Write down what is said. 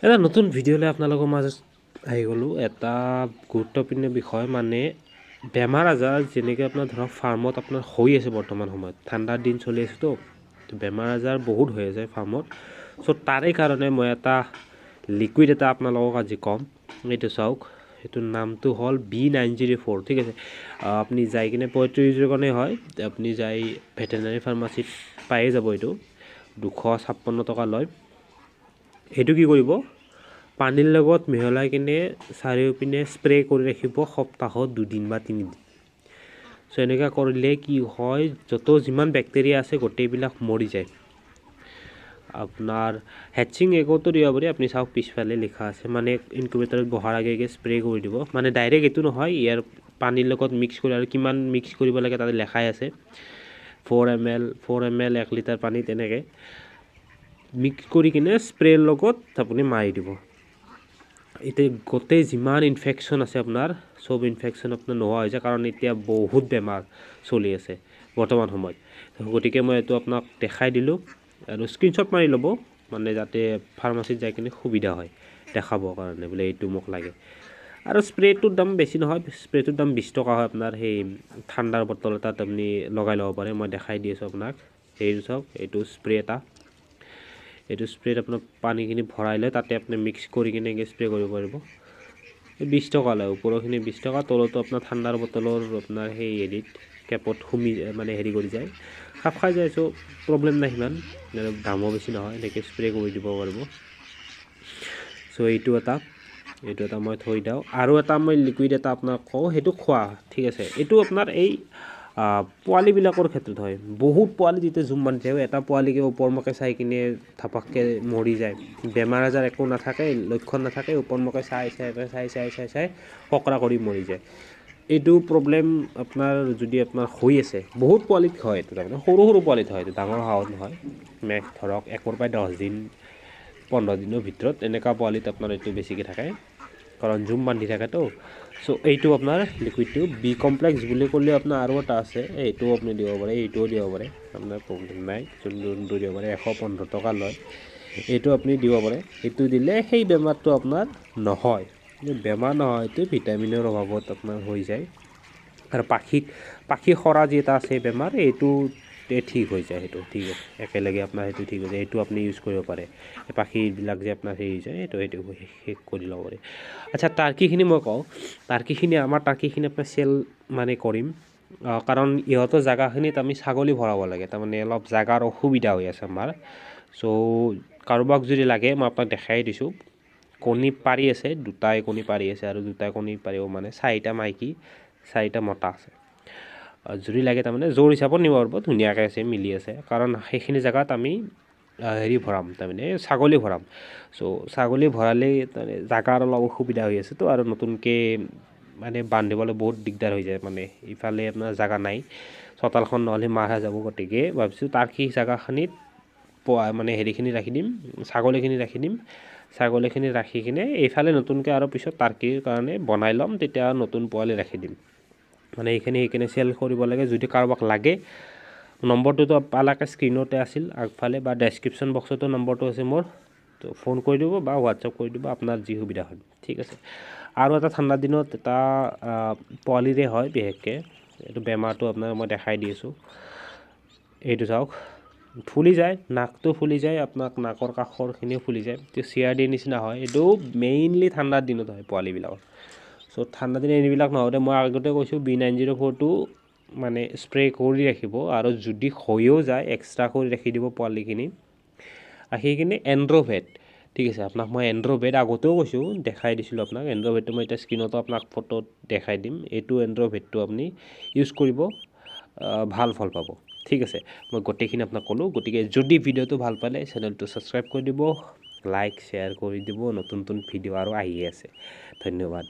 এটা নতুন ভিডিঅ'লৈ আপোনালোকৰ মাজত আহি গ'লোঁ। এটা গুৰুত্বপূৰ্ণ বিষয় মানে বেমাৰ আজাৰ যেনেকৈ আপোনাৰ ধৰক ফাৰ্মত আপোনাৰ হৈ আছে বৰ্তমান সময়ত ঠাণ্ডাৰ দিন চলি আছেতো, বেমাৰ আজাৰ বহুত হৈ আছে ফাৰ্মত। চ' তাৰে কাৰণে মই এটা লিকুইড এটা আপোনালোকক আজি ক'ম। এইটো চাওক, এইটোৰ নামটো হ'ল B904। ঠিক আছে, আপুনি যাই কিনে 35 কাৰণে হয়, আপুনি যাই ভেটেনাৰী ফাৰ্মাচীত পায়ে যাব। এইটো 256 টকা লয়। এইটো কি কৰিব, পানীৰ লগত মিহলাই কিনে চাৰিওপিনে স্প্ৰে কৰি ৰাখিব সপ্তাহত 2 দিন বা 3 দিন। চ' এনেকুৱা কৰিলে কি হয়, যিমান বেক্টেৰিয়া আছে গোটেইবিলাক মৰি যায়। আপোনাৰ হেচিং এগতো দিব পাৰি। আপুনি চাওক পিছফালে লিখা আছে, মানে ইনকুবেটৰত বহাৰ আগে আগে স্প্ৰে কৰি দিব। মানে ডাইৰেক্ট এইটো নহয়, ইয়াৰ পানীৰ লগত মিক্স কৰি আৰু কিমান মিক্স কৰিব লাগে তাতে লেখাই আছে। 4 ml 1 লিটাৰ পানী তেনেকৈ মিক্স কৰি কিনে স্প্ৰেৰ লগত আপুনি মাৰি দিব। এতিয়া গোটেই যিমান ইনফেকশ্যন আছে আপোনাৰ চব ইনফেকশ্যন আপোনাৰ নোহোৱা হৈ যায়, কাৰণ এতিয়া বহুত বেমাৰ চলি আছে বৰ্তমান সময়ত। গতিকে মই এইটো আপোনাক দেখাই দিলোঁ আৰু স্ক্ৰীনশ্বট মাৰি ল'ব, মানে যাতে ফাৰ্মাচীত যাই কিনে সুবিধা হয় দেখাবৰ কাৰণে, বোলে এইটো মোক লাগে। আৰু স্প্ৰেটোৰ দাম বেছি নহয়, স্প্ৰেটোৰ দাম 20 টকা হয়। আপোনাৰ সেই ঠাণ্ডাৰ বটল এটাত আপুনি লগাই ল'ব পাৰে। মই দেখাই দি আছোঁ আপোনাক। সেইটো চাওক, এইটো স্প্ৰে এটা। এইটো স্প্ৰেত আপোনাৰ পানীখিনি ভৰাই লৈ তাতে আপুনি মিক্স কৰি কিনে স্প্ৰে কৰিব পাৰিব। 20 টকা লয়, ওপৰৰখিনি 20 টকা, তলতো আপোনাৰ ঠাণ্ডাৰ বটলৰ আপোনাৰ সেই হেৰিত কেপত মানে হেৰি কৰি যায়, খাপ খাই যায়। চ' প্ৰব্লেম নাই সিমান, দামো বেছি নহয়, এনেকৈ স্প্ৰে কৰি দিব পাৰিব। চ' এইটো এটা মই থৈ দিওঁ। আৰু এটা মই লিকুইড এটা আপোনাক কওঁ, সেইটো খোৱা। ঠিক আছে, এইটো আপোনাৰ এই পোৱালিবিলাকৰ ক্ষেত্ৰত হয়। বহুত পোৱালি যেতিয়া জুম বান্ধি থাকে, এটা পোৱালিকে ওপৰমুখে চাই কিনে থাপাককৈ মৰি যায়। বেমাৰ আজাৰ একো নাথাকে, লক্ষণ নাথাকে, ওপৰমুখে চাই ফকৰা কৰি মৰি যায়। এইটো প্ৰব্লেম আপোনাৰ যদি আপোনাৰ হৈ আছে, বহুত পোৱালিত হয় এইটো, তাৰমানে সৰু সৰু পোৱালিত হয় এইটো, ডাঙৰ হাঁহত নহয়। মেক্স ধৰক 1 পৰা 10 দিন 15 দিনৰ ভিতৰত এনেকুৱা পোৱালিত আপোনাৰ এইটো বেছিকৈ থাকে, কাৰণ জুম বান্ধি থাকেতো। চ' এইটো আপোনাৰ লিকুইডটো বি কমপ্লেক্স বুলি ক'লে আপোনাৰ আৰু এটা আছে, এইটোও আপুনি দিব পাৰে, এইটোও দিব পাৰে, আপোনাৰ প্ৰব্লেম নাই। যোনটো দিব পাৰে 115 টকা লয়, এইটো আপুনি দিব পাৰে। এইটো দিলে সেই বেমাৰটো আপোনাৰ নহয়। বেমাৰ নহয়, এইটো ভিটামিনৰ অভাৱত আপোনাৰ হৈ যায়। আৰু পাখি সৰা যি এটা আছে বেমাৰ, এইটো ঠিক হৈ যায়। সেইটো ঠিক আছে, একেলগে আপোনাৰ সেইটো ঠিক হৈ যায়। এইটো আপুনি ইউজ কৰিব পাৰে। পাখিবিলাক যে আপোনাৰ হেৰি হৈ যায়, সেইটো শেষ কৰি ল'ব পাৰে। আচ্ছা, টাৰ্কিখিনি মই কওঁ। আমাৰ টাৰ্কিখিনি আপোনাৰ চেল মানে কৰিম, কাৰণ ইহঁতৰ জেগাখিনিত আমি ছাগলী ভৰাব লাগে, তাৰমানে অলপ জেগাৰ অসুবিধা হৈ আছে আমাৰ। চ' কাৰোবাক যদি লাগে, মই আপোনাক দেখাই দিছোঁ। কণী পাৰি আছে, 2টাই কণী পাৰি আছে, আৰু 2টাই কণী পাৰিব, মানে 4টা মাইকী 4টা মতা আছে। যদি লাগে তাৰমানে জোৰ হিচাপত নিব পাৰিব, ধুনীয়াকৈ আছে, মিলি আছে। কাৰণ সেইখিনি জেগাত আমি হেৰি ভৰাম, তাৰমানে ছাগলী ভৰাম। চ' ছাগলী ভৰালে তাৰমানে জেগাৰ অলপ অসুবিধা হৈ আছেতো, আৰু নতুনকৈ মানে বান্ধিবলৈ বহুত দিগদাৰ হৈ যায়। মানে ইফালে আপোনাৰ জেগা নাই, চোতালখন নহ'লে মাৰা যাব। গতিকে ভাবিছোঁ টাৰ্কি জেগাখিনিত মানে হেৰিখিনি ৰাখি দিম, ছাগলীখিনি ৰাখি কিনে এইফালে নতুনকৈ আৰু পিছত টাৰ্কিৰ কাৰণে বনাই ল'ম, তেতিয়া নতুন পোৱালি ৰাখি দিম। মানে সেইখিনি চেল কৰিব লাগে। যদি কাৰোবাক লাগে, নম্বৰটোতো পালাকে স্ক্ৰীণতে আছিল আগফালে, বা ডেছক্ৰিপশ্যন বক্সতো নম্বৰটো আছে মোৰ, তো ফোন কৰি দিব বা হোৱাটছআপ কৰি দিব, আপোনাৰ যি সুবিধা হয়। ঠিক আছে। আৰু এটা ঠাণ্ডা দিনত এটা পোৱালিৰে হয় বিশেষকৈ, এইটো বেমাৰটো আপোনাৰ মই দেখাই দি আছোঁ। এইটো চাওক, ফুলি যায়, নাকটো ফুলি যায়, আপোনাক নাকৰ কাষৰখিনিও ফুলি যায়, তো চিআৰডিৰ নিচিনা হয়। এইটো মেইনলি ঠাণ্ডাৰ দিনত হয় পোৱালিবিলাকৰ। চ' ঠাণ্ডা দিনত এইবিলাক নহওঁতে মই আগতে কৈছোঁ B904টো মানে স্প্ৰে কৰি ৰাখিব, আৰু যদি হৈও যায় এক্সট্ৰা কৰি ৰাখি দিব পোৱালিখিনি। সেইখিনি এণ্ড্ৰভেট। ঠিক আছে, আপোনাক মই এণ্ড্ৰভেট আগতেও কৈছোঁ, দেখাই দিছিলোঁ আপোনাক। এণ্ড্ৰভেটটো মই এতিয়া স্ক্ৰীণতো আপোনাক ফটোত দেখাই দিম। এইটো এণ্ড্ৰভেটটো আপুনি ইউজ কৰিব, ভাল ফল পাব। ঠিক আছে, মই গোটেইখিনি আপোনাক ক'লোঁ। গতিকে যদি ভিডিঅ'টো ভাল পালে চেনেলটো ছাবস্ক্ৰাইব কৰি দিব, লাইক শ্বেয়াৰ কৰি দিব। নতুন ভিডিঅ' আৰু আহিয়ে আছে। ধন্যবাদ।